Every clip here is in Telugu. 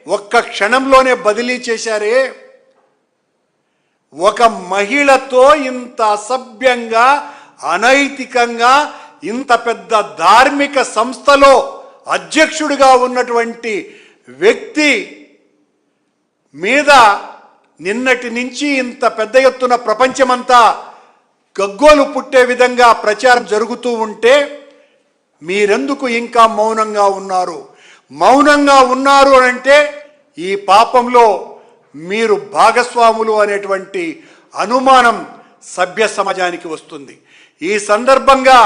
ఒక్క క్షణంలోనే బదిలీ చేశారే. ఒక మహిళతో ఇంత అసభ్యంగా అనైతికంగా ఇంత పెద్ద ధార్మిక సంస్థలో అధ్యక్షుడిగా ఉన్నటువంటి వ్యక్తి మీద నిన్నటి నుంచి ఇంత పెద్ద ఎత్తున ప్రపంచమంతా గగ్గోలు పుట్టే విధంగా ప్రచారం జరుగుతూ ఉంటే మీరెందుకు ఇంకా మౌనంగా ఉన్నారు? మౌనంగా ఉన్నారు అంటే ఈ పాపంలో మీరు భాగస్వాములు అనేటువంటి అనుమానం సభ్య సమాజానికి వస్తుంది. ఈ సందర్భంగా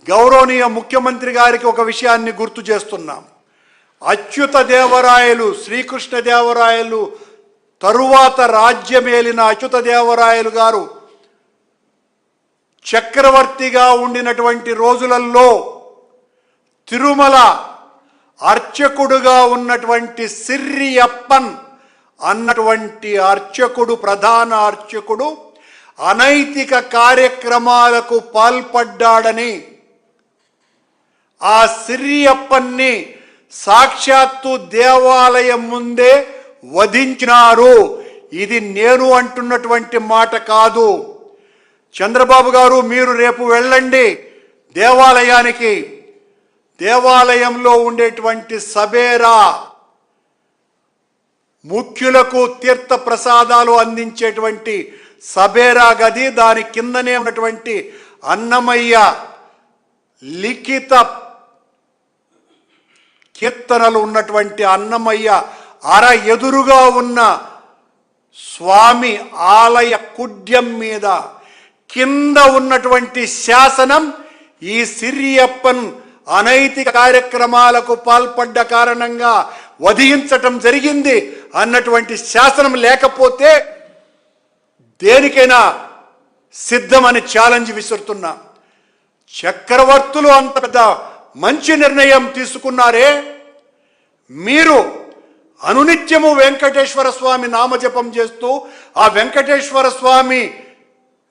గౌరవనీయ ముఖ్యమంత్రి గారికి ఒక విషయాన్ని గుర్తు చేస్తున్నాం. అచ్యుత దేవరాయలు, శ్రీకృష్ణదేవరాయలు తరువాత రాజ్యమేలిన అచ్యుత దేవరాయలు గారు చక్రవర్తిగా ఉండినటువంటి రోజులలో తిరుమల అర్చకుడుగా ఉన్నటువంటి సిర్రియప్పన్ అన్నటువంటి అర్చకుడు, ప్రధాన అర్చకుడు అనైతిక కార్యక్రమాలకు పాల్పడ్డాడని ఆ సిర్రియప్పన్ని సాక్షాత్తు దేవాలయం ముందే వధించినారు. ఇది నేను అంటున్నటువంటి మాట కాదు. చంద్రబాబు గారు, మీరు రేపు వెళ్ళండి దేవాలయానికి. దేవాలయంలో ఉండేటువంటి సబేరా ముఖ్యులకు తీర్థ ప్రసాదాలు అందించేటువంటి సబేరా గది, దాని కిందనే ఉన్నటువంటి అన్నమయ్య లిఖిత కీర్తనలు ఉన్నటువంటి అన్నమయ్య అర ఎదురుగా ఉన్న స్వామి ఆలయ కుడ్యం మీద కింద ఉన్నటువంటి శాసనం ఈ సిరియప్పన్ అనైతిక కార్యక్రమాలకు పాల్పడ్డ కారణంగా వధించటం జరిగింది అన్నటువంటి శాసనం లేకపోతే దేనికైనా సిద్ధమని ఛాలెంజ్ విసురుతున్నా. చక్రవర్తులు అంత పెద్ద మంచి నిర్ణయం తీసుకున్నారే, మీరు అనునిత్యము వెంకటేశ్వర స్వామి నామజపం చేస్తూ ఆ వెంకటేశ్వర స్వామి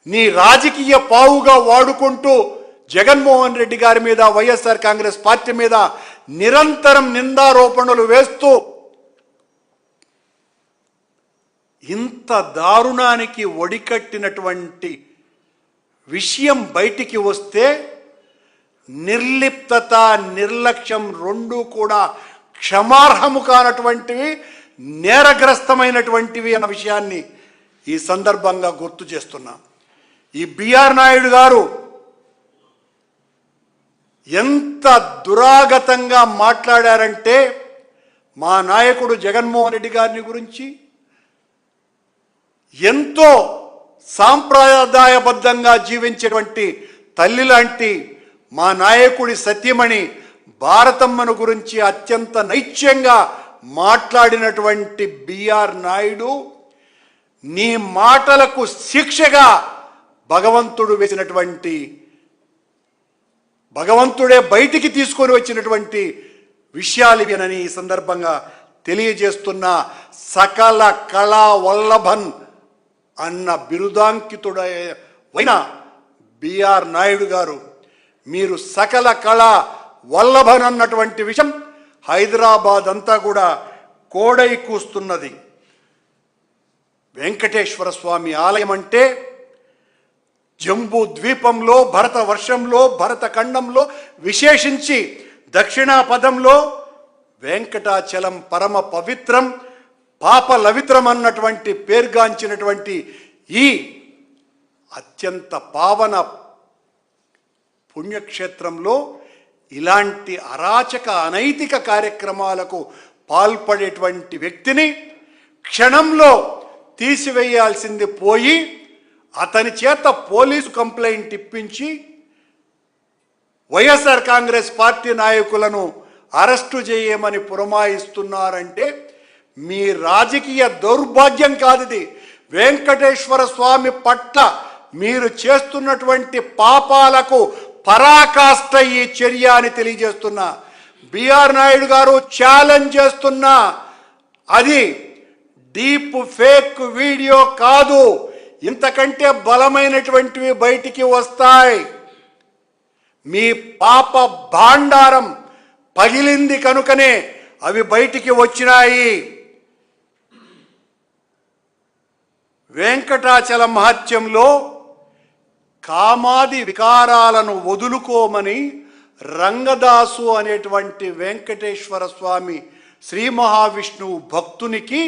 నీ రాజకీయ పావుగా వాడుకుంటూ జగన్మోహన్ రెడ్డి గారి మీద, వైఎస్ఆర్ కాంగ్రెస్ పార్టీ మీద నిరంతరం నిందారోపణలు వేస్తూ ఇంత దారుణానికి ఒడికట్టినటువంటి విషయం బయటికి వస్తే నిర్లిప్తత, నిర్లక్ష్యం రెండూ కూడా క్షమార్హము కానటువంటివి, నేరగ్రస్తమైనటువంటివి అన్న విషయాన్ని ఈ సందర్భంగా గుర్తు చేస్తున్నా. ఈ బిఆర్ నాయుడు గారు ఎంత దురాగతంగా మాట్లాడారంటే మా నాయకుడు జగన్మోహన్ రెడ్డి గారిని గురించి, ఎంతో సాంప్రదాయబద్ధంగా జీవించేటువంటి తల్లి లాంటి మా నాయకుడి సత్యమణి భారతమ్మను గురించి అత్యంత నైత్యంగా మాట్లాడినటువంటి బిఆర్ నాయుడు, నీ మాటలకు శిక్షగా భగవంతుడు వేసినటువంటి, భగవంతుడే బయటికి తీసుకొని వచ్చినటువంటి విషయాలు ఇవేనని ఈ సందర్భంగా తెలియజేస్తున్న సకల కళా వల్లభన్ అన్న బిరుదాంకితుడైన బిఆర్ నాయుడు గారు, మీరు సకల కళా వల్లభన్ అన్నటువంటి విషయం హైదరాబాద్ అంతా కూడా కోడై కూస్తున్నది. వెంకటేశ్వర స్వామి ఆలయం అంటే జంబూ ద్వీపంలో, భరత వర్షంలో, భరత ఖండంలో, విశేషించి దక్షిణాపథంలో వెంకటాచలం పరమ పవిత్రం, పాప లవిత్రం అన్నటువంటి పేర్గాంచినటువంటి ఈ అత్యంత పావన పుణ్యక్షేత్రంలో ఇలాంటి అరాచక అనైతిక కార్యక్రమాలకు పాల్పడేటువంటి వ్యక్తిని క్షణంలో తీసివేయాల్సింది పోయి అతని చేత పోలీసు కంప్లైంట్ ఇప్పించి వైఎస్ఆర్ కాంగ్రెస్ పార్టీ నాయకులను అరెస్టు చేయమని పురమాయిస్తున్నారంటే మీ రాజకీయ దౌర్భాగ్యం కాదిది. వెంకటేశ్వర స్వామి పట్ల మీరు చేస్తున్నటువంటి పాపాలకు పరాకాష్ట ఈ చర్య అని తెలియజేస్తున్నా. బిఆర్ నాయుడు గారు ఛాలెంజ్ చేస్తున్నా, అది డీప్ ఫేక్ వీడియో కాదు, ఇంతకంటే బలమైనటువంటివి బయటికి వస్తాయి. మీ పాప భాండారం పగిలింది కనుకనే అవి బయటికి వచ్చినాయి. వెంకటాచల మహత్యంలో కామాది వికారాలను వదులుకోమని రంగదాసు అనేటువంటి వెంకటేశ్వర స్వామి శ్రీ మహావిష్ణువు భక్తునికి